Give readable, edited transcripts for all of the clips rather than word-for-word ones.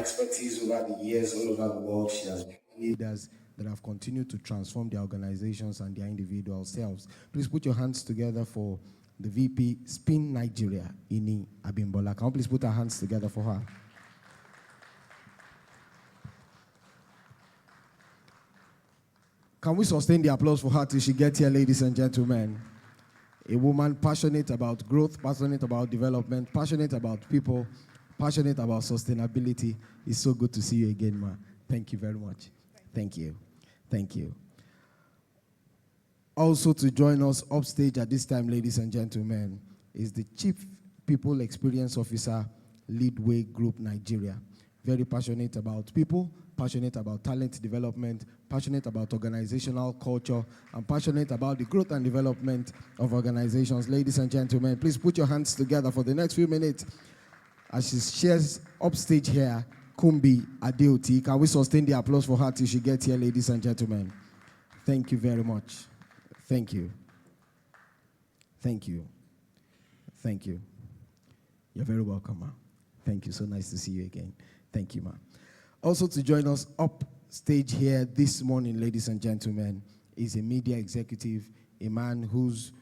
expertise over the years all over the world. She has been leaders that have continued to transform their organizations and their individual selves. Please put your hands together for the VP, Spin Nigeria, Ini Abimbola. Can you please put our hands together for her? Can we sustain the applause for her till she gets here, ladies and gentlemen? A woman passionate about growth, passionate about development, passionate about people, passionate about sustainability. It's so good to see you again, ma. Thank you very much. Thank you. Thank you. Also to join us upstage at this time, ladies and gentlemen, is the Chief People Experience Officer, Leadway Group Nigeria. Very passionate about people, passionate about talent development, passionate about organizational culture, and passionate about the growth and development of organizations. Ladies and gentlemen, please put your hands together for the next few minutes as she shares upstage here, Kumbi Adeoti. Can we sustain the applause for her till she gets here, ladies and gentlemen? Thank you very much. Thank you. Thank you. Thank you. You're very welcome, ma. Thank you. So nice to see you again. Thank you, ma. Also to join us up stage here this morning, ladies and gentlemen, is a media executive, a man whose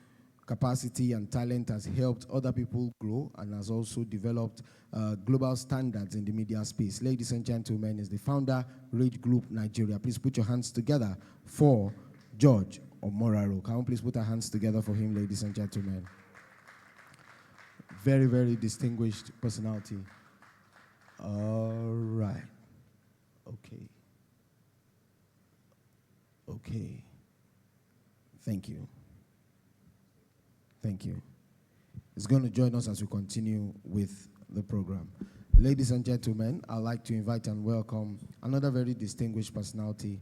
capacity and talent has helped other people grow and has also developed global standards in the media space. Ladies and gentlemen, is the founder, Rage Group Nigeria. Please put your hands together for George Omoraro. Can we please put our hands together for him, ladies and gentlemen? Very, very distinguished personality. All right. Okay. Okay. Thank you. Thank you. He's going to join us as we continue with the program. Ladies and gentlemen, I'd like to invite and welcome another very distinguished personality,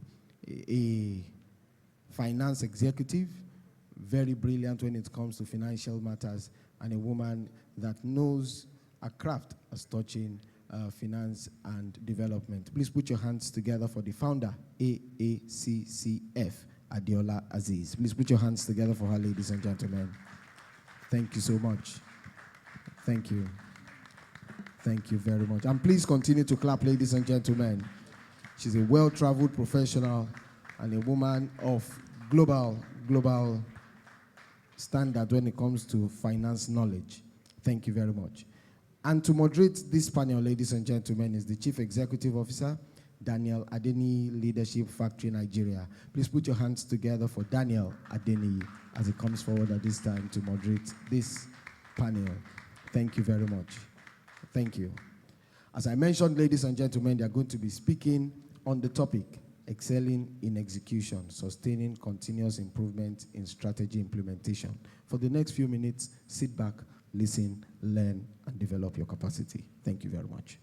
a finance executive, very brilliant when it comes to financial matters, and a woman that knows a craft as touching finance and development. Please put your hands together for the founder, AACCF, Adeola Aziz. Please put your hands together for her, ladies and gentlemen. Thank you so much. Thank you. Thank you very much. And please continue to clap, ladies and gentlemen. She's a well-traveled professional and a woman of global standard when it comes to finance knowledge. Thank you very much. And to moderate this panel, ladies and gentlemen, is the Chief Executive Officer, Daniel Adeniyi Leadership Factory Nigeria. Please put your hands together for Daniel Adeniyi as he comes forward at this time to moderate this panel. Thank you very much. Thank you. As I mentioned, ladies and gentlemen, they are going to be speaking on the topic, excelling in execution, sustaining continuous improvement in strategy implementation. For the next few minutes, sit back, listen, learn, and develop your capacity. Thank you very much.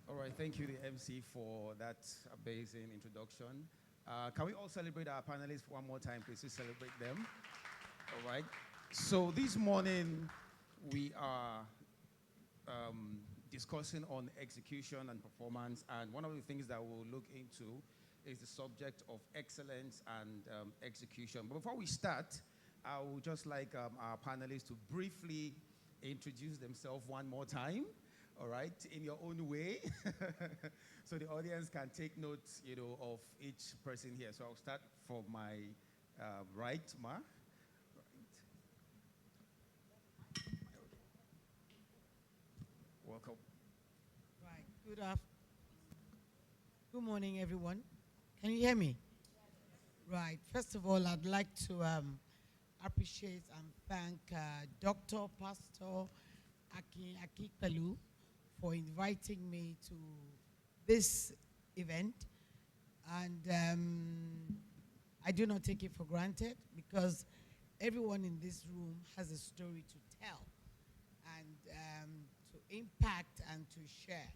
All right, thank you, the MC, for that amazing introduction. Can we all celebrate our panelists one more time, please? To celebrate them. All right. So this morning, we are discussing on execution and performance, and one of the things that we'll look into is the subject of excellence and execution. But before we start, I would just like our panelists to briefly introduce themselves one more time, all right, in your own way, so the audience can take notes, of each person here. So I'll start from my right, Ma. Right. Welcome. Right. Good morning, everyone. Can you hear me? Right. First of all, I'd like to appreciate and thank Dr. Pastor Akin Akikpelu for inviting me to this event. And I do not take it for granted because everyone in this room has a story to tell and to impact and to share.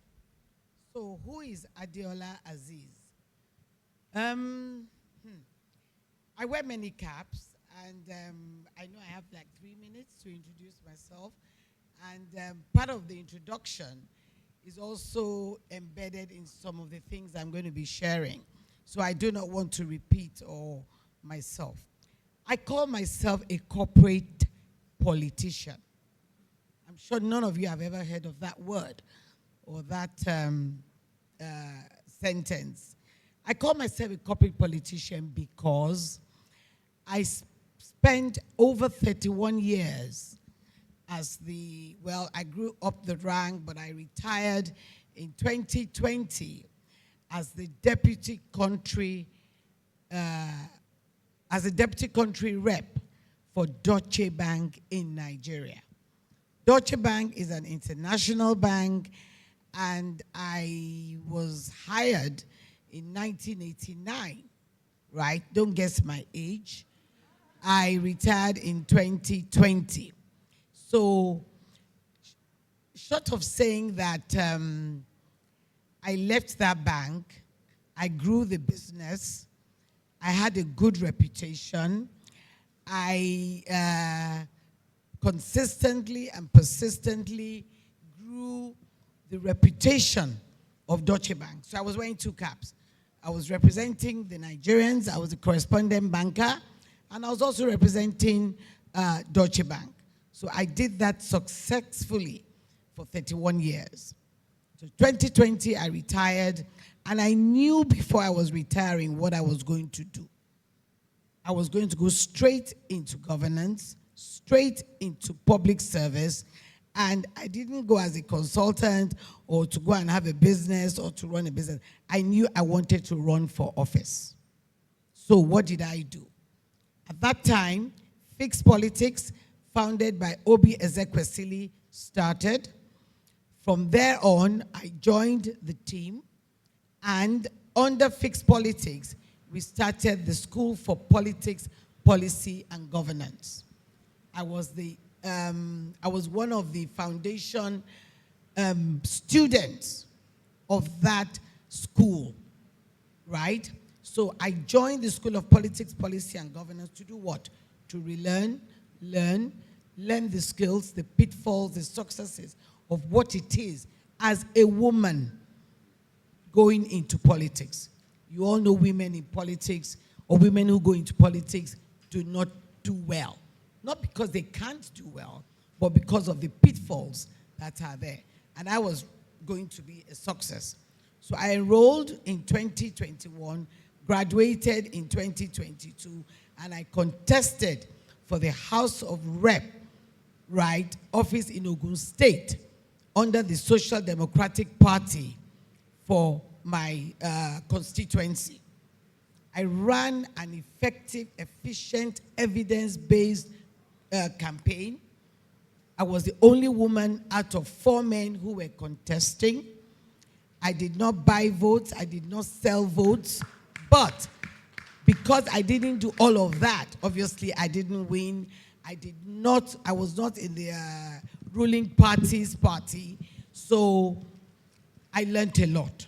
So who is Adeola Aziz? I wear many caps. And I know I have like 3 minutes to introduce myself. And part of the introduction is also embedded in some of the things I'm going to be sharing. So I do not want to repeat all myself. I call myself a corporate politician. I'm sure none of you have ever heard of that word. or that sentence. I call myself a corporate politician because I spent over 31 years as I grew up the rank, but I retired in 2020 as the deputy country rep for Deutsche Bank in Nigeria. Deutsche Bank is an international bank, and I was hired in 1989, right? Don't guess my age. I retired in 2020. So, short of saying that I left that bank, I grew the business, I had a good reputation, I consistently and persistently grew the reputation of Deutsche Bank. So I was wearing two caps. I was representing the Nigerians, I was a correspondent banker, and I was also representing Deutsche Bank. So I did that successfully for 31 years. So 2020, I retired, and I knew before I was retiring what I was going to do. I was going to go straight into governance, straight into public service, and I didn't go as a consultant or to go and have a business or to run a business. I knew I wanted to run for office. So what did I do? At that time, Fix Politics, founded by Obi Ezekwesili, started. From there on, I joined the team, and under Fix Politics, we started the School for Politics, Policy, and Governance. I was one of the foundation students of that school, right? So I joined the School of Politics, Policy, and Governance to do what? To relearn, learn the skills, the pitfalls, the successes of what it is as a woman going into politics. You all know women in politics, or women who go into politics do not do well. Not because they can't do well, but because of the pitfalls that are there. And I was going to be a success. So I enrolled in 2021, graduated in 2022, and I contested for the House of Rep, right, office in Ogun State under the Social Democratic Party for my constituency. I ran an effective, efficient, evidence-based campaign. I was the only woman out of 4 men who were contesting. I did not buy votes, I did not sell votes, but because I didn't do all of that, obviously I didn't win. I was not in the ruling party's party, so I learned a lot.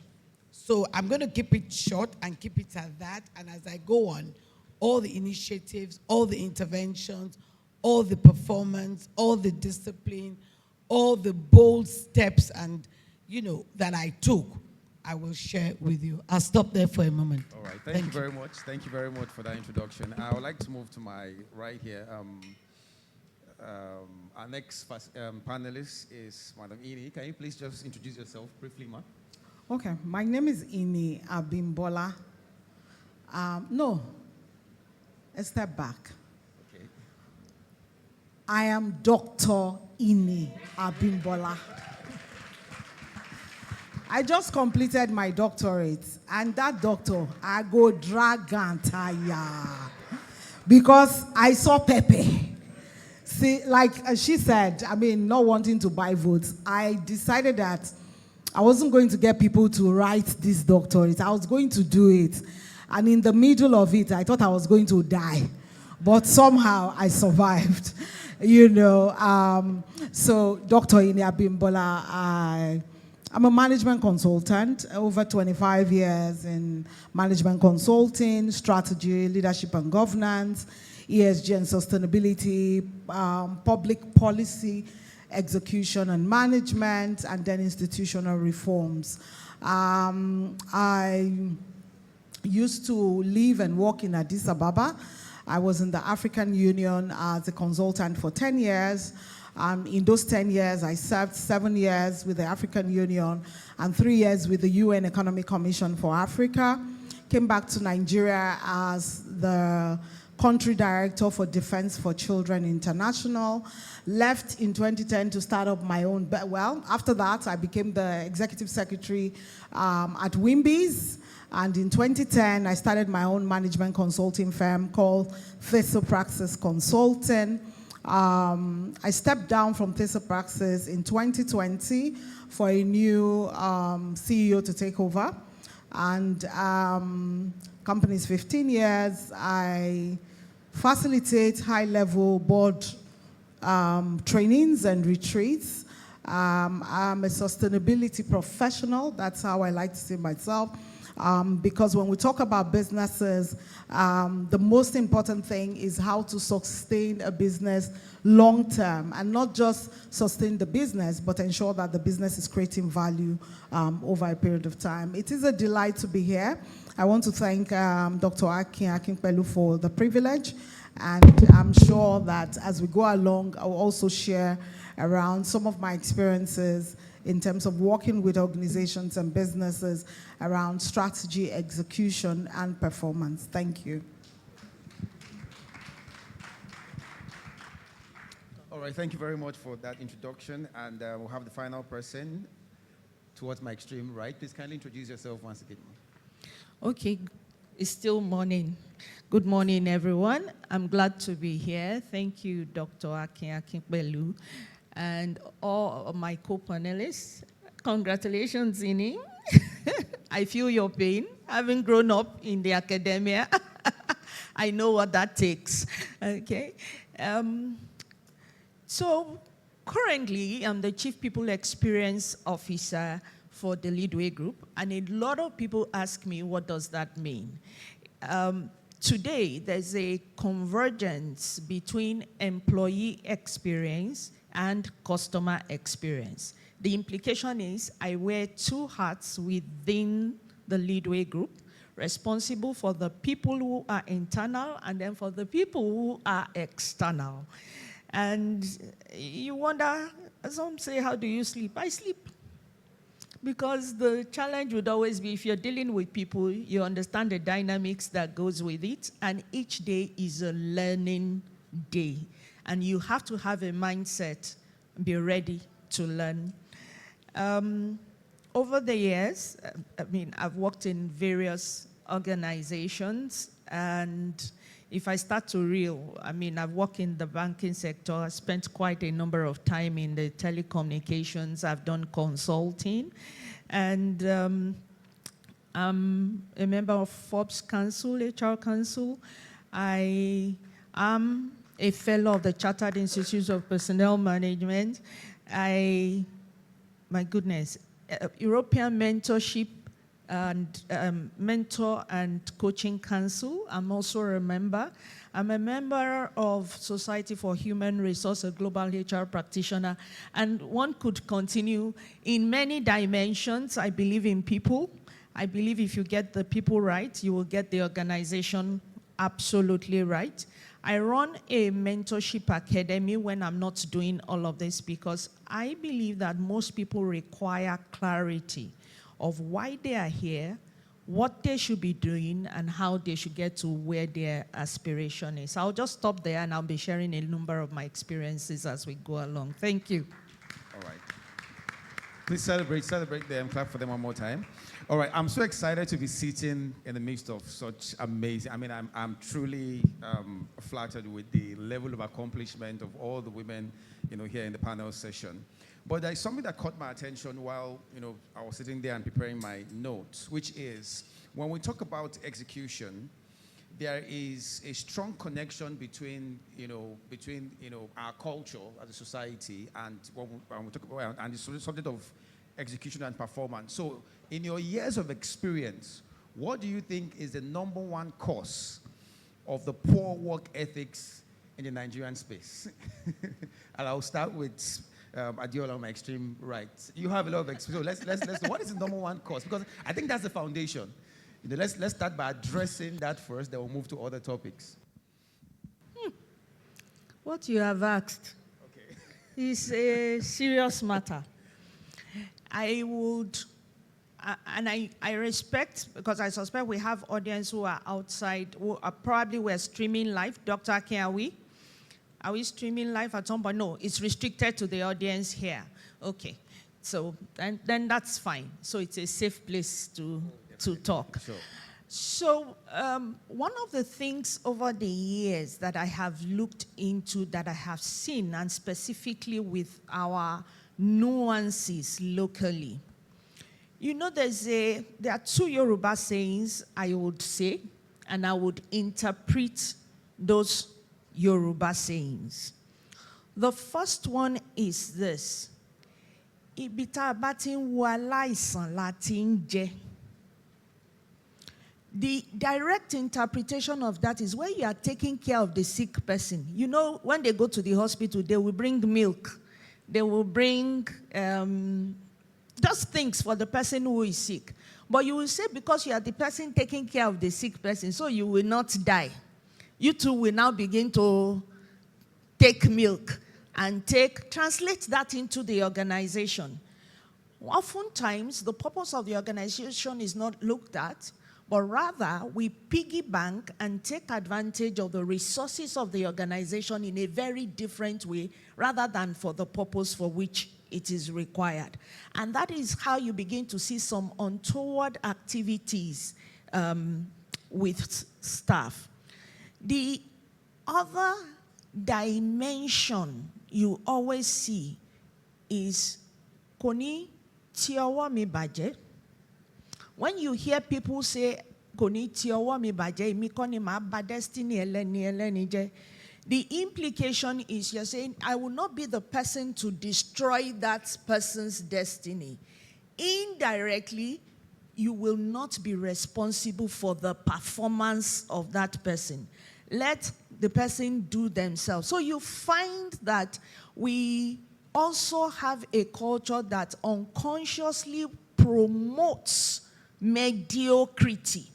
So I'm going to keep it short and keep it at that, and as I go on, all the initiatives, all the interventions, all the performance, all the discipline, all the bold steps and, that I took, I will share with you. I'll stop there for a moment. All right, thank you very much. Thank you very much for that introduction. I would like to move to my right here. Our next panelist is Madam Ini. Can you please just introduce yourself briefly, ma'am? Okay, my name is Ini Abimbola. A step back. Okay. I am Dr. Ini Abimbola. I just completed my doctorate, and that doctor, I go drag and tire because I saw Pepe. See, like she said, not wanting to buy votes, I decided that I wasn't going to get people to write this doctorate. I was going to do it. And in the middle of it, I thought I was going to die. But somehow I survived, So Dr. Ini Abimbola, I'm a management consultant, over 25 years in management consulting, strategy, leadership and governance, ESG and sustainability, public policy, execution and management, and then institutional reforms. I used to live and work in Addis Ababa. I was in the African Union as a consultant for 10 years. In those 10 years, I served 7 years with the African Union and 3 years with the UN Economic Commission for Africa. Came back to Nigeria as the country director for Defense for Children International. Left in 2010 to start up my own. Well, after that, I became the executive secretary at Wimbies. And in 2010, I started my own management consulting firm called Thesopraxis Consulting. I stepped down from Thesopraxis in 2020 for a new CEO to take over. And company's 15 years. I facilitate high-level board trainings and retreats. I'm a sustainability professional. That's how I like to see myself. Because when we talk about businesses, the most important thing is how to sustain a business long term, and not just sustain the business, but ensure that the business is creating value over a period of time. It is a delight to be here. I want to thank Dr. Akin Akinpelu for the privilege, and I'm sure that as we go along, I'll also share around some of my experiences in terms of working with organizations and businesses around strategy, execution, and performance. Thank you. All right, thank you very much for that introduction. And we'll have the final person towards my extreme right. Please kindly introduce yourself once again. Okay, it's still morning. Good morning, everyone. I'm glad to be here. Thank you, Dr. Akin Akinpelu, and all of my co-panelists. Congratulations, Zini. I feel your pain. Having grown up in the academia, I know what that takes. Okay. So currently, I'm the Chief People Experience Officer for the Leadway Group, and a lot of people ask me, what does that mean? Today, there's a convergence between employee experience and customer experience. The implication is I wear two hats within the Leadway Group, responsible for the people who are internal and then for the people who are external. And you wonder, some say, how do you sleep? I sleep. Because the challenge would always be, if you're dealing with people, you understand the dynamics that goes with it, and each day is a learning day. And you have to have a mindset, be ready to learn. Over the years, I've worked in various organizations, and if I start to reel, I've worked in the banking sector. I spent quite a number of time in the telecommunications. I've done consulting, and I'm a member of Forbes Council, HR Council. I am a fellow of the Chartered Institute of Personnel Management. European Mentorship and Mentor and Coaching Council. I'm also a member. I'm a member of Society for Human Resource, a global HR practitioner. And one could continue in many dimensions. I believe in people. I believe if you get the people right, you will get the organization absolutely right. I run a mentorship academy when I'm not doing all of this, because I believe that most people require clarity of why they are here, what they should be doing, and how they should get to where their aspiration is. I'll just stop there, and I'll be sharing a number of my experiences as we go along. Thank you. All right. Please celebrate them, clap for them one more time. All right, I'm so excited to be sitting in the midst of such amazing, I'm truly flattered with the level of accomplishment of all the women, here in the panel session. But there's something that caught my attention while, I was sitting there and preparing my notes, which is when we talk about execution, there is a strong connection between our culture as a society and when we talk about and the subject of execution and performance. So, in your years of experience, what do you think is the #1 cause of the poor work ethics in the Nigerian space? And I'll start with Adiola on my extreme right. You have a lot of experience. So let's know what is the #1 cause, because I think that's the foundation. Let's start by addressing that first, then we'll move to other topics. What you have asked Okay. is a serious matter. I would, and I respect, because I suspect we have audience who are outside, who are probably we're streaming live. Dr. Akin, are we? Are we streaming live at some point? No, it's restricted to the audience here. Okay. So then that's fine. So it's a safe place to talk. Sure. So one of the things over the years that I have looked into, that I have seen, and specifically with our nuances locally, you know, there are two Yoruba sayings I would say, and I would interpret those Yoruba sayings. The first one is this: Ibi tá bá ti ń wo aláìsàn la ti ń jẹ. The direct interpretation of that is when you are taking care of the sick person. You know, when they go to the hospital, they will bring milk. They will bring just things for the person who is sick. But you will say, because you are the person taking care of the sick person, so you will not die. You too will now begin to take milk and translate that into the organization. Oftentimes, the purpose of the organization is not looked at, but rather we piggy bank and take advantage of the resources of the organization in a very different way, rather than for the purpose for which it is required. And that is how you begin to see some untoward activities with staff. The other dimension you always see is Koni ti ọwọ́ mi bàjẹ́. When you hear people say, Koni ti ọwọ́ mi bàjẹ́, èmi kọ́ ni màá bà destiny ẹlẹ́ni jẹ́, the implication is you're saying, I will not be the person to destroy that person's destiny. Indirectly, you will not be responsible for the performance of that person. Let the person do themselves. So you find that we also have a culture that unconsciously promotes mediocrity.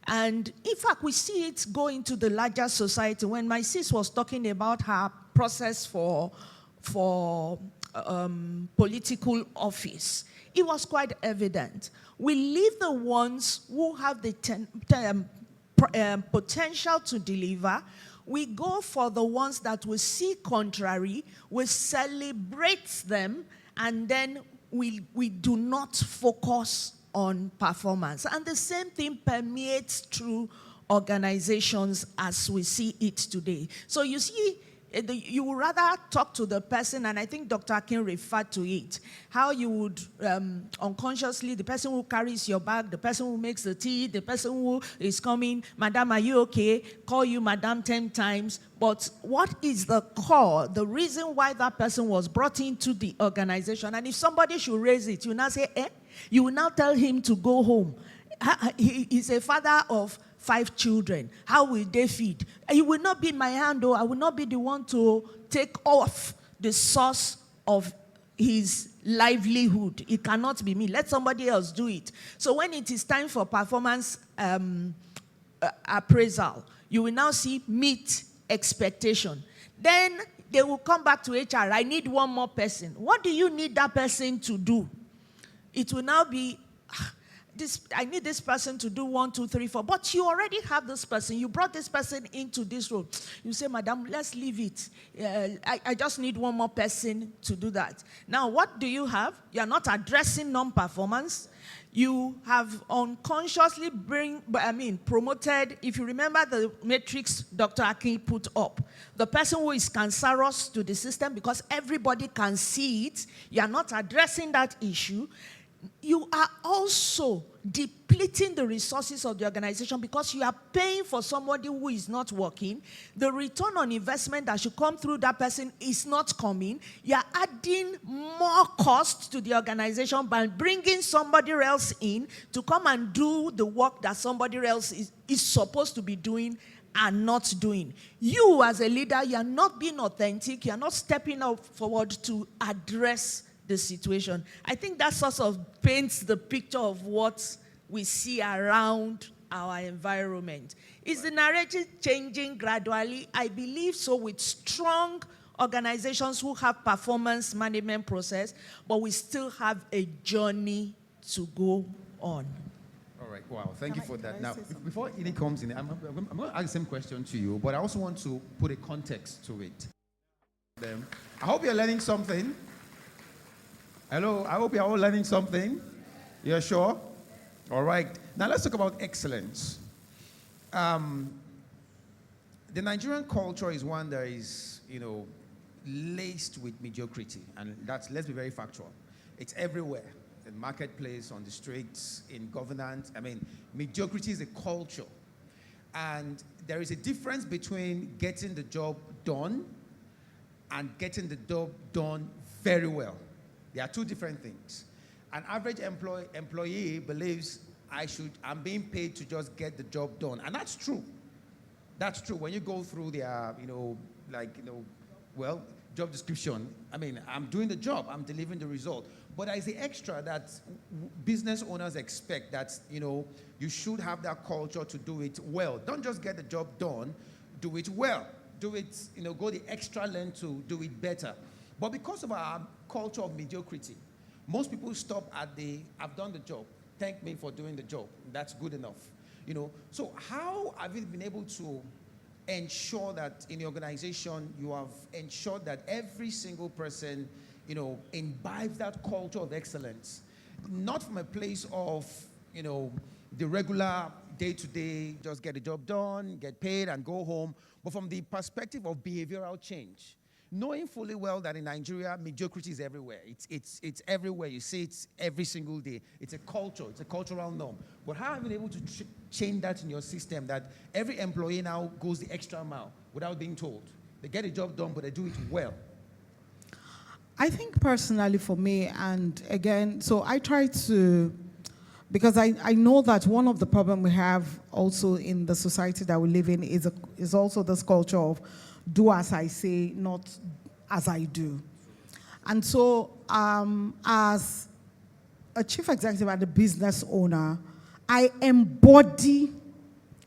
And in fact, we see it go into the larger society. When my sis was talking about her process for political office, it was quite evident. We leave the ones who have the potential to deliver. We go for the ones that we see contrary, we celebrate them, and then we do not focus on performance. And the same thing permeates through organizations as we see it today. So you see, you would rather talk to the person, and I think Dr. Akin referred to it, how you would unconsciously, the person who carries your bag, the person who makes the tea, the person who is coming, Madam, are you okay? Call you Madam 10 times. But what is the core, the reason why that person was brought into the organization? And if somebody should raise it, you now say, you will now tell him to go home. He is a father of 5 children. How will they feed? It will not be in my hand, though. I will not be the one to take off the source of his livelihood. It cannot be me. Let somebody else do it. So when it is time for performance appraisal, you will now see meet expectation. Then they will come back to HR. I need one more person. What do you need that person to do? It will now be, I need this person to do 1, 2, 3, 4. But you already have this person. You brought this person into this role. You say, Madam, let's leave it. I just need one more person to do that. Now, what do you have? You are not addressing non-performance. You have unconsciously promoted, if you remember the matrix Dr. Akin put up, the person who is cancerous to the system because everybody can see it. You are not addressing that issue. You are also depleting the resources of the organization because you are paying for somebody who is not working. The return on investment that should come through that person is not coming. You are adding more cost to the organization by bringing somebody else in to come and do the work that somebody else is supposed to be doing and not doing. You as a leader, you are not being authentic. You are not stepping out forward to address the situation. I think that sort of paints the picture of what we see around our environment. Is the narrative changing gradually? I believe so, with strong organizations who have performance management process, but we still have a journey to go on. All right, wow, thank you for Can that. I Now, say something? before Edie comes in, I'm going to ask the same question to you, but I also want to put a context to it. I hope you're learning something. Hello, I hope you're all learning something. You're sure? All right. Now let's talk about excellence. The Nigerian culture is one that is, laced with mediocrity, and let's be very factual. It's everywhere, in marketplace, on the streets, in governance. Mediocrity is a culture, and there is a difference between getting the job done and getting the job done very well. There are two different things. An average employee believes I'm being paid to just get the job done. And that's true. That's true. When you go through their, job description, I'm doing the job, I'm delivering the result. But there is the extra that business owners expect, that, you should have that culture to do it well. Don't just get the job done, do it well. Do it, go the extra length to do it better. But because of our culture of mediocrity, most people stop at I've done the job. Thank me for doing the job. That's good enough. So how have you been able to ensure that in the organization you have ensured that every single person, imbibes that culture of excellence? Not from a place of, the regular day-to-day, just get the job done, get paid, and go home, but from the perspective of behavioral change. Knowing fully well that in Nigeria, mediocrity is everywhere. It's everywhere. You see it every single day. It's a culture. It's a cultural norm. But how have you been able to change that in your system, that every employee now goes the extra mile without being told? They get a job done, but they do it well. I think personally for me, and again, so I try to, because I know that one of the problems we have also in the society that we live in is also this culture of do as I say, not as I do. And so as a chief executive and a business owner, I embody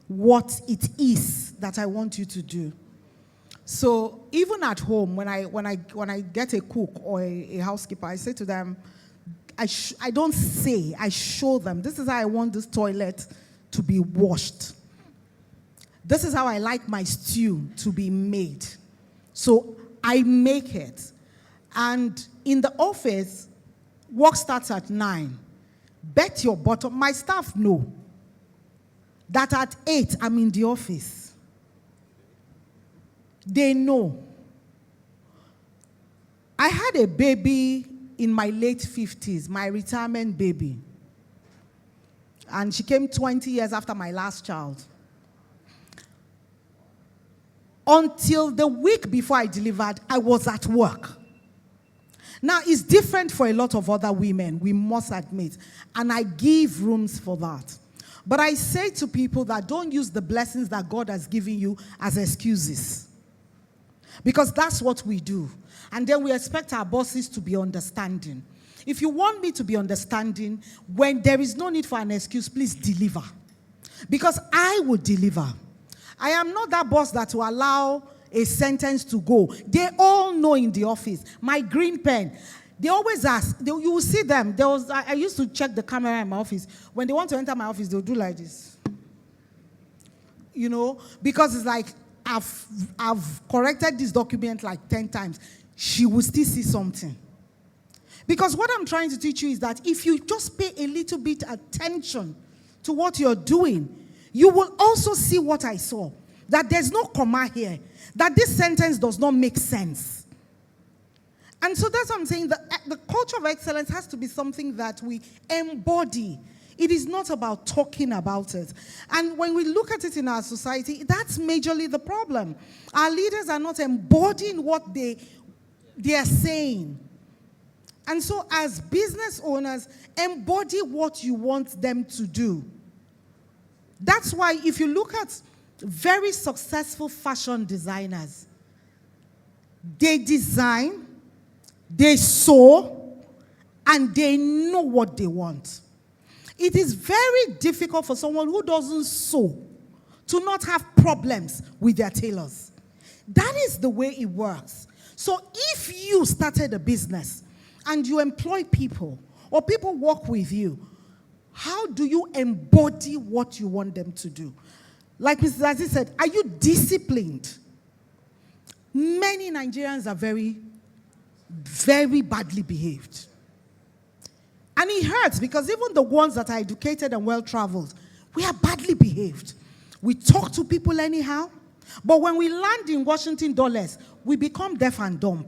what it is that I want you to do. So even at home, when I get a cook or a housekeeper, I say to them, I don't say, I show them, this is how I want this toilet to be washed. This is how I like my stew to be made. So I make it. And in the office, work starts at 9. Bet your bottom, my staff know that at 8, I'm in the office. They know. I had a baby in my late 50s, my retirement baby. And she came 20 years after my last child. Until the week before I delivered, I was at work. Now, it's different for a lot of other women, we must admit. And I give rooms for that. But I say to people that don't use the blessings that God has given you as excuses. Because that's what we do. And then we expect our bosses to be understanding. If you want me to be understanding, when there is no need for an excuse, please deliver. Because I will deliver. I am not that boss that will allow a sentence to go. They all know in the office. My green pen. They always ask. You will see them. I used to check the camera in my office. When they want to enter my office, they'll do like this. Because it's like, I've corrected this document like 10 times. She will still see something. Because what I'm trying to teach you is that if you just pay a little bit attention to what you're doing, you will also see what I saw. That there's no comma here. That this sentence does not make sense. And so that's what I'm saying. The culture of excellence has to be something that we embody. It is not about talking about it. And when we look at it in our society, that's majorly the problem. Our leaders are not embodying what they are saying. And so as business owners, embody what you want them to do. That's why if you look at very successful fashion designers, they design, they sew, and they know what they want. It is very difficult for someone who doesn't sew to not have problems with their tailors. That is the way it works. So if you started a business and you employ people or people work with you, how do you embody what you want them to do? Like Mrs. Aziz said, are you disciplined? Many Nigerians are very, very badly behaved. And it hurts because even the ones that are educated and well-traveled, we are badly behaved. We talk to people anyhow. But when we land in Washington Dulles, we become deaf and dumb.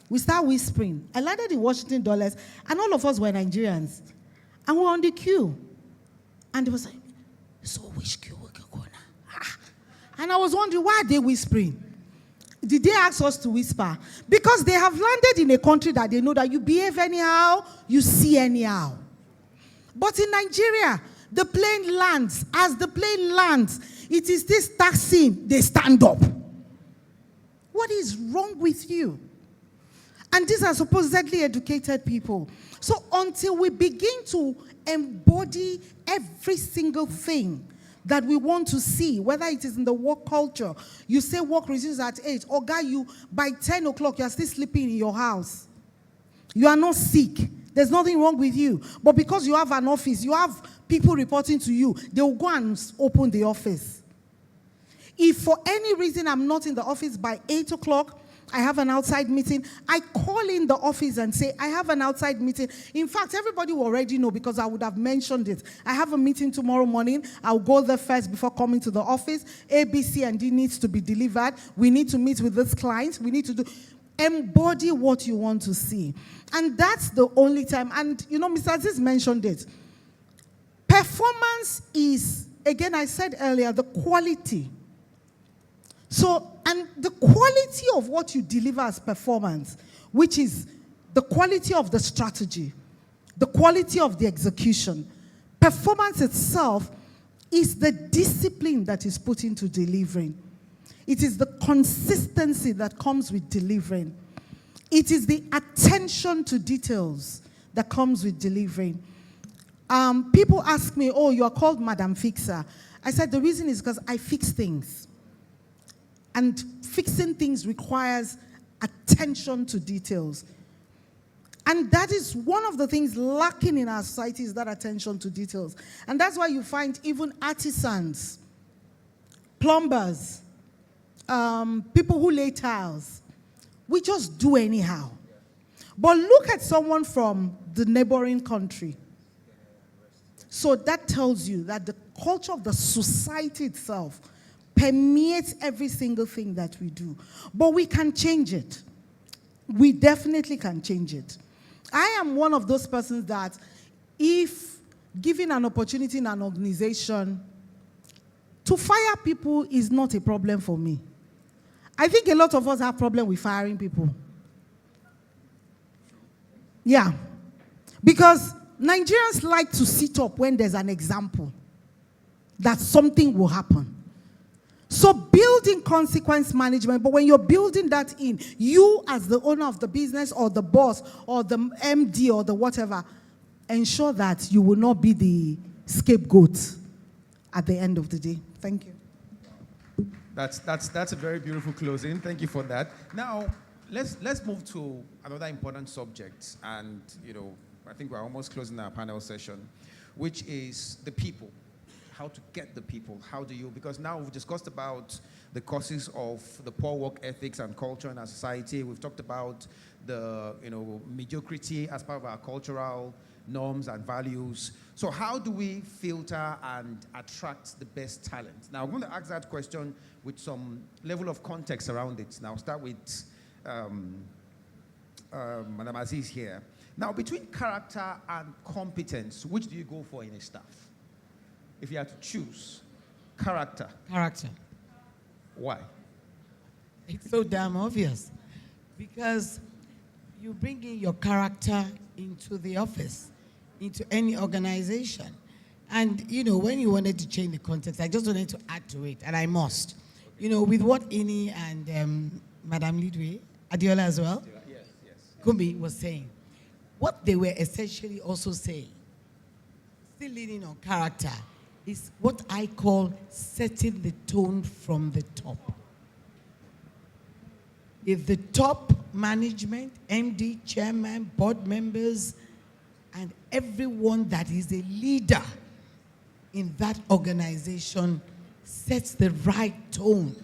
We start whispering. I landed in Washington Dulles, and all of us were Nigerians. And we're on the queue. And it was like, so which queue we can go now? And I was wondering, why are they whispering? Did they ask us to whisper? Because they have landed in a country that they know that you behave anyhow, you see anyhow. But in Nigeria, the plane lands. As the plane lands, it is this taxi, they stand up. What is wrong with you? And these are supposedly educated people. So until we begin to embody every single thing that we want to see, whether it is in the work culture, you say work resumes at 8, or guy, you by 10 o'clock, you are still sleeping in your house. You are not sick. There's nothing wrong with you. But because you have an office, you have people reporting to you, they will go and open the office. If for any reason I'm not in the office by 8 o'clock, I have an outside meeting, I call in the office and say, I have an outside meeting. In fact, everybody will already know because I would have mentioned it. I have a meeting tomorrow morning. I'll go there first before coming to the office. A, B, C, and D needs to be delivered. We need to meet with this client. We need to do, embody what you want to see. And that's the only time. And, you know, Mr. Aziz mentioned it. Performance is, again, I said earlier, the quality. So, and the quality of what you deliver as performance, which is the quality of the strategy, the quality of the execution. Performance itself is the discipline that is put into delivering. It is the consistency that comes with delivering. It is the attention to details that comes with delivering. People ask me, oh, you are called Madam Fixer. I said the reason is because I fix things. And fixing things requires attention to details. And that is one of the things lacking in our society, is that attention to details. And that's why you find even artisans, plumbers, people who lay tiles, we just do anyhow. But look at someone from the neighboring country. So that tells you that the culture of the society itself permeates every single thing that we do. But we can change it. We definitely can change it. I am one of those persons that if given an opportunity in an organization, to fire people is not a problem for me. I think a lot of us have problem with firing people. Yeah. Because Nigerians like to sit up when there's an example that something will happen. So building consequence management, but when you're building that in, you as the owner of the business or the boss or the MD or the whatever, ensure that you will not be the scapegoat at the end of the day. Thank you. That's a very beautiful closing. Thank you for that. Now, let's move to another important subject, and I think we're almost closing our panel session, which is the people. How to get the people? How do you? Because now we've discussed about the causes of the poor work ethics and culture in our society. We've talked about the mediocrity as part of our cultural norms and values. So how do we filter and attract the best talent? Now I'm going to ask that question with some level of context around it. Now I'll start with Madam Aziz here. Now between character and competence, which do you go for in a staff? If you had to choose, character. Character. Why? It's so damn obvious. Because you bring in your character into the office, into any organization. And, when you wanted to change the context, I just wanted to add to it, and I must. With what Ini and Madam Lidwe, Adiola as well, yes. Kumbi was saying, what they were essentially also saying, still leaning on character, is what I call setting the tone from the top. If the top management, MD, chairman, board members, and everyone that is a leader in that organization sets the right tone,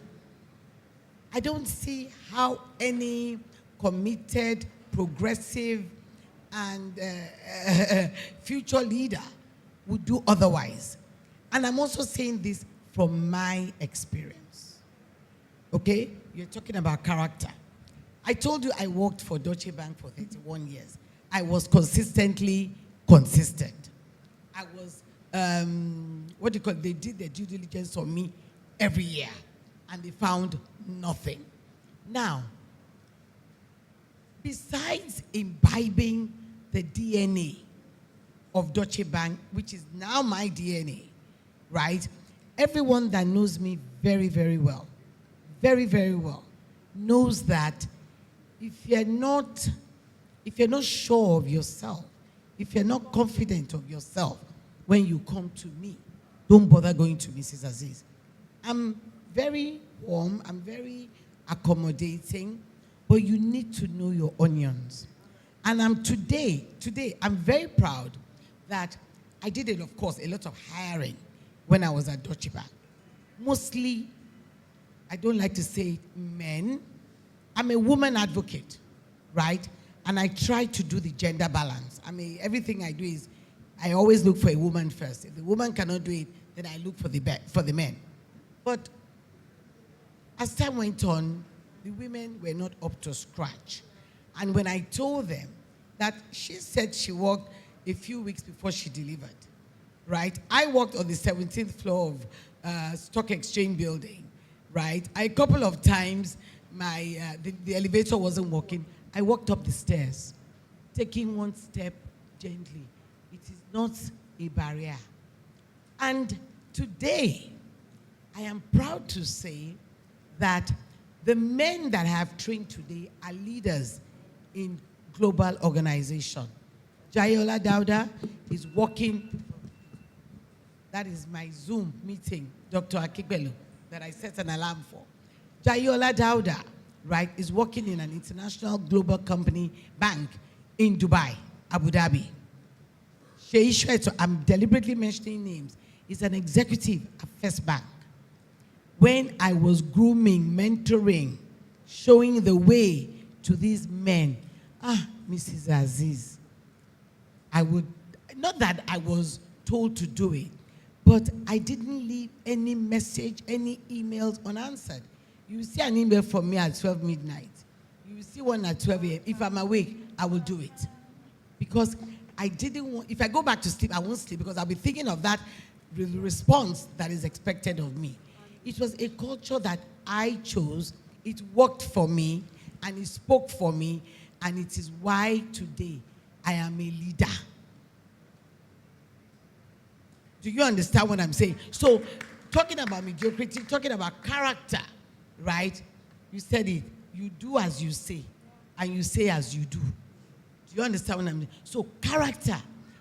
I don't see how any committed, progressive, and future leader would do otherwise. And I'm also saying this from my experience. Okay? You're talking about character. I told you I worked for Deutsche Bank for 31 years. I was consistently consistent. I was, they did their due diligence on me every year, and they found nothing. Now, besides imbibing the DNA of Deutsche Bank, which is now my DNA, right? Everyone that knows me very, very well, knows that if you're not sure of yourself, if you're not confident of yourself, when you come to me, don't bother going to Mrs. Aziz. I'm very warm, I'm very accommodating, but you need to know your onions. And today, I'm very proud that I did, of course, a lot of hiring when I was at Deutsche Bank. Mostly, I don't like to say men. I'm a woman advocate, right? And I try to do the gender balance. I mean, everything I do is, I always look for a woman first. If the woman cannot do it, then I look for the men. But as time went on, the women were not up to scratch. And when I told them that she said she worked a few weeks before she delivered, right? I worked on the 17th floor of Stock Exchange building, right? A couple of times, the elevator wasn't working. I walked up the stairs, taking one step gently. It is not a barrier. And today, I am proud to say that the men that I have trained today are leaders in global organization. Jayola Dauda is working, that is my Zoom meeting, Dr. Akikbelu, that I set an alarm for. Jayola Dauda, right, is working in an international global company bank in Dubai, Abu Dhabi. Shei Shweto, I'm deliberately mentioning names, is an executive at First Bank. When I was grooming, mentoring, showing the way to these men, Mrs. Aziz, I would, not that I was told to do it, but I didn't leave any message, any emails unanswered. You see an email from me at 12 midnight. You see one at 12 a.m. If I'm awake, I will do it. Because I didn't want, if I go back to sleep, I won't sleep because I'll be thinking of that response that is expected of me. It was a culture that I chose. It worked for me, and it spoke for me, and it is why today I am a leader. Do you understand what I'm saying? So, talking about mediocrity, talking about character, right? You said it. You do as you say, and you say as you do. Do you understand what I'm saying? So, character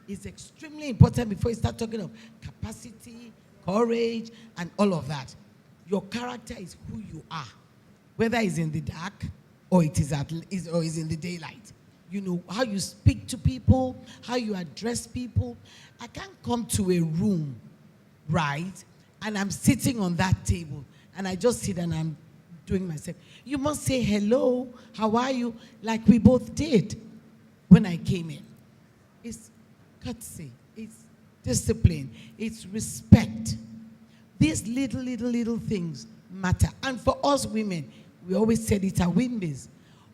is extremely important before you start talking of capacity, courage, and all of that. Your character is who you are, whether it's in the dark or it is in the daylight. You know, how you speak to people, how you address people. I can't come to a room, right, and I'm sitting on that table, and I just sit and I'm doing myself. You must say, hello, how are you, like we both did when I came in. It's courtesy, it's discipline, it's respect. These little things matter. And for us women, we always said it at Wimbies,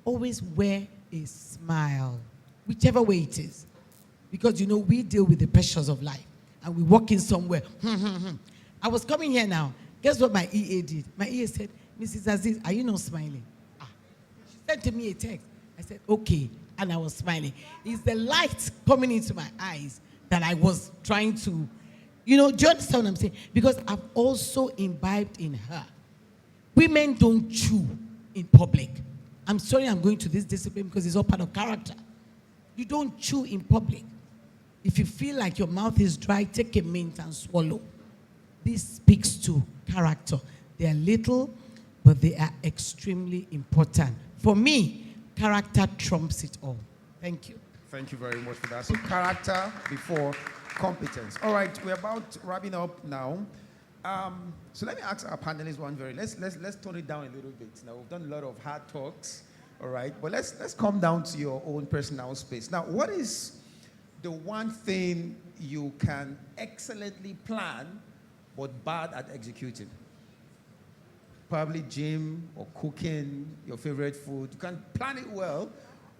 always wear a smile, whichever way it is. Because, you know, we deal with the pressures of life, and we walk in somewhere. I was coming here now. Guess what my EA did? My EA said, Mrs. Aziz, are you not smiling? She sent to me a text. I said, okay, and I was smiling. It's the light coming into my eyes that I was trying to, you know, do you understand what I'm saying? Because I've also imbibed in her. Women don't chew in public. I'm sorry I'm going to this discipline because it's all part of character. You don't chew in public. If you feel like your mouth is dry, take a mint and swallow. This speaks to character. They are little, but they are extremely important. For me, character trumps it all. Thank you. Thank you very much for that. So character before competence. All right, we're about wrapping up now. So let me ask our panelists one very. Let's tone it down a little bit. Now we've done a lot of hard talks, all right. But let's come down to your own personal space. Now, what is the one thing you can excellently plan, but bad at executing? Probably gym or cooking, your favorite food. You can plan it well,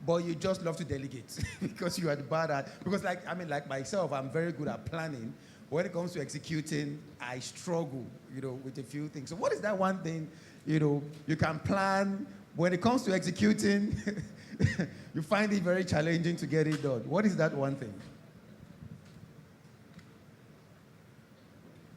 but you just love to delegate because you are bad at. Because like myself, I'm very good at planning. When it comes to executing, I struggle, with a few things. So what is that one thing, you can plan? When it comes to executing, you find it very challenging to get it done. What is that one thing?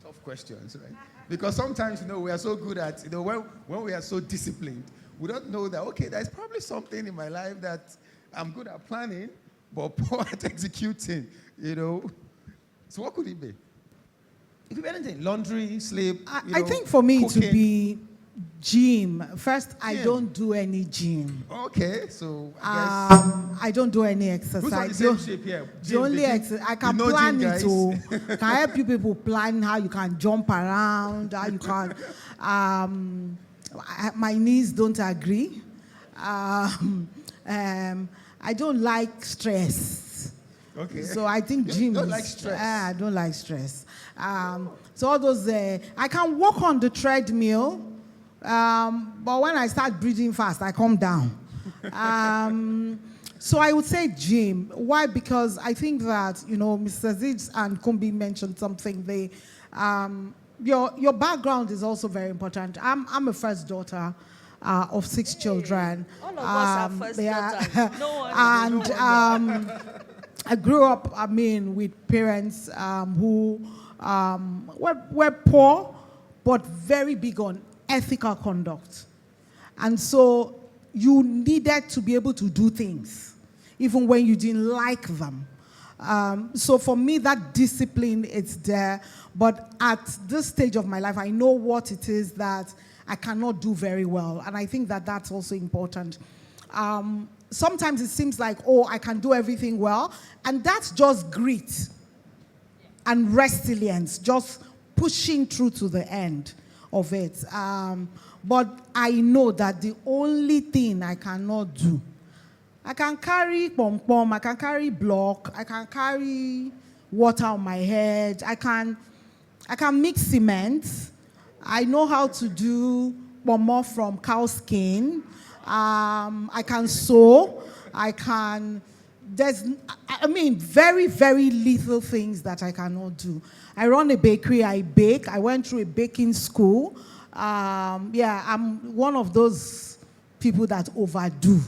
Tough questions, right? Because sometimes, we are so good at, when we are so disciplined, we don't know that, okay, there's probably something in my life that I'm good at planning, but poor at executing, So what could it be? It could be anything. Laundry, sleep, I think for me cooking. to be gym. First, I don't do any gym. Okay, so I I don't do any guess... Who's on the exercise. same shape here? The Gym, only the gym- exercise I can you know plan gym it guys? to can help you people plan how you can jump around, how you can. My knees don't agree. I don't like stress. Okay. So I think You gym don't is, like stress? I don't like stress. So all those, I can walk on the treadmill, but when I start breathing fast, I come down. So I would say gym. Why? Because I think that, Mr. Zids and Kumbi mentioned something. Your background is also very important. I'm a first daughter of 6 children. All of us are first daughters. No one. And I grew up, with parents who were poor, but very big on ethical conduct. And so you needed to be able to do things, even when you didn't like them. So for me, that discipline is there. But at this stage of my life, I know what it is that I cannot do very well. And I think that that's also important. Sometimes it seems like, I can do everything well. And that's just grit and resilience, just pushing through to the end of it. But I know that the only thing I cannot do, I can carry pom-pom, I can carry block, I can carry water on my head, I can mix cement, I know how to do pomo from cow skin, I can sew, very, very little things that I cannot do. I run a bakery, I bake, I went through a baking school. I'm one of those people that overdo.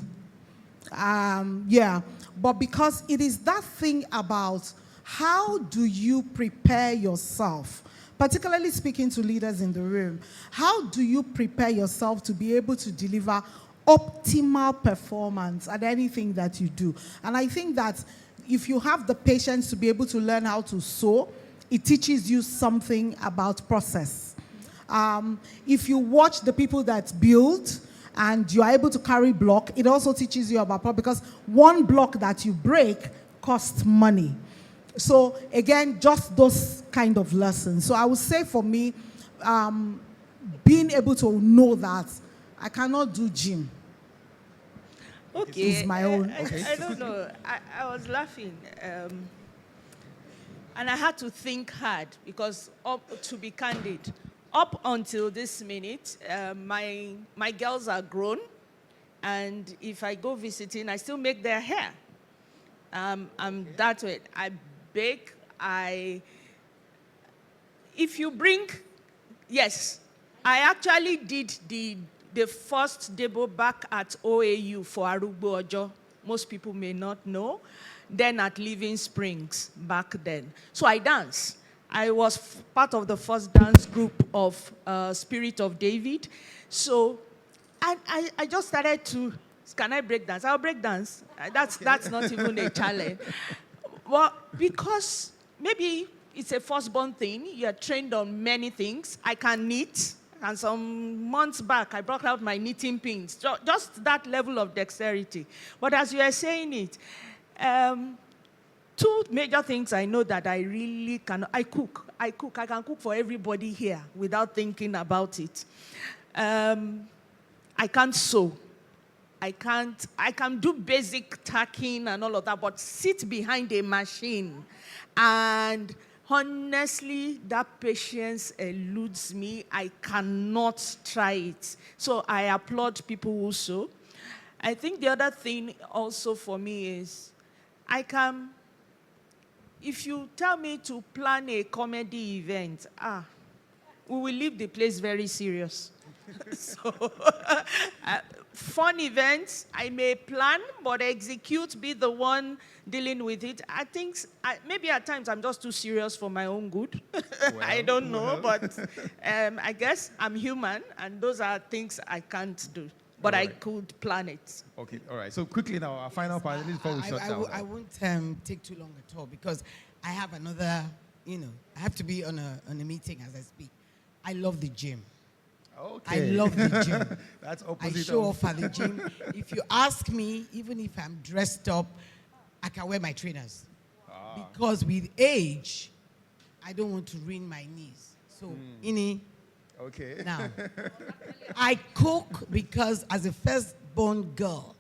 But because it is that thing about how do you prepare yourself, particularly speaking to leaders in the room, how do you prepare yourself to be able to deliver optimal performance at anything that you do? And I think that if you have the patience to be able to learn how to sew, it teaches you something about process. If you watch the people that build and you are able to carry block, it also teaches you about, because one block that you break costs money. So again, just those kind of lessons. So I would say for me, being able to know that I cannot do gym. Okay. Is my own. I don't know. I was laughing. And I had to think hard because, to be candid, up until this minute, my girls are grown. And if I go visiting, I still make their hair. I'm that way. I bake. If you bring, yes, I actually did the first demo back at OAU for Arugbo Ojo. Most people may not know. Then at Living Springs back then. So I dance. I was part of the first dance group of Spirit of David. So I just started to, can I break dance? I'll break dance. That's not even a challenge. Well, because maybe it's a firstborn thing. You're trained on many things. I can knit. And some months back, I brought out my knitting pins. Just that level of dexterity. But as you are saying it, two major things I know that I really can. I cook. I can cook for everybody here without thinking about it. I can't sew. I can do basic tacking and all of that, but sit behind a machine. And honestly, that patience eludes me. I cannot try it. So I applaud people who sew. I think the other thing also for me is if you tell me to plan a comedy event, we will leave the place very serious. So, fun events, I may plan, but execute, be the one dealing with it. I think maybe at times I'm just too serious for my own good. I don't know, but I guess I'm human, and those are things I can't do. But I could plan it. Okay, all right. So quickly now, our final part, before we shut down. I won't take too long at all because I have another, I have to be on a meeting as I speak. I love the gym. Okay. I love the gym. That's opposite. I show off at the gym. If you ask me, even if I'm dressed up, I can wear my trainers. Because with age, I don't want to ruin my knees. So, Okay. now, I cook because as a firstborn girl,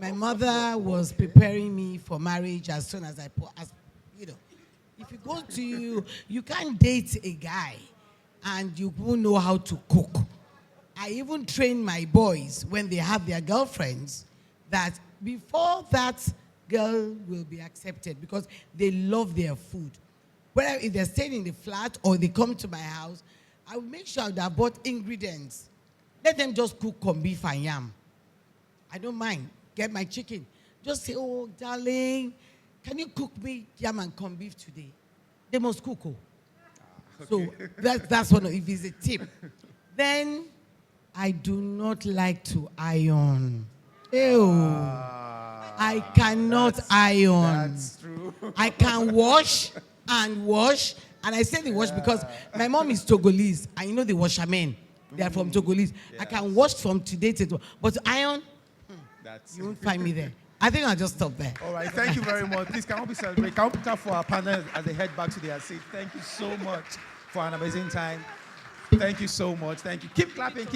my mother was preparing me for marriage as soon as if you go to, you can't date a guy and you won't know how to cook. I even train my boys when they have their girlfriends that before that girl will be accepted because they love their food. Whether if they're staying in the flat or they come to my house, I will make sure that I bought ingredients. Let them just cook corned beef and yam. I don't mind. Get my chicken. Just say, oh, darling, can you cook me yam and corned beef today? They must cook. So that's one if it's a tip. Then I do not like to iron. Ew. I cannot iron. That's true. I can wash, and I say the wash because my mom is Togolese, and you know the washermen. They are from Togolese. Yes. I can wash from today to tomorrow. But iron, you won't find me there. I think I'll just stop there. All right, thank you very much. Please, can we celebrate? Can we put up for our panel as they head back to their seat? Thank you so much for an amazing time. Thank you so much. Thank you. Keep clapping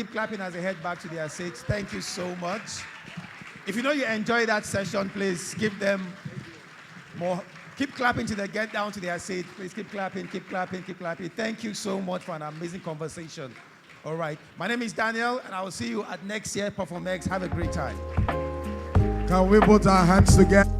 as they head back to their seats. Thank you so much. If you know you enjoyed that session, please give them more. Keep clapping till they get down to their seat. Please keep clapping. Thank you so much for an amazing conversation. All right. My name is Daniel, and I will see you at next year Perform X. Have a great time. Can we put our hands together?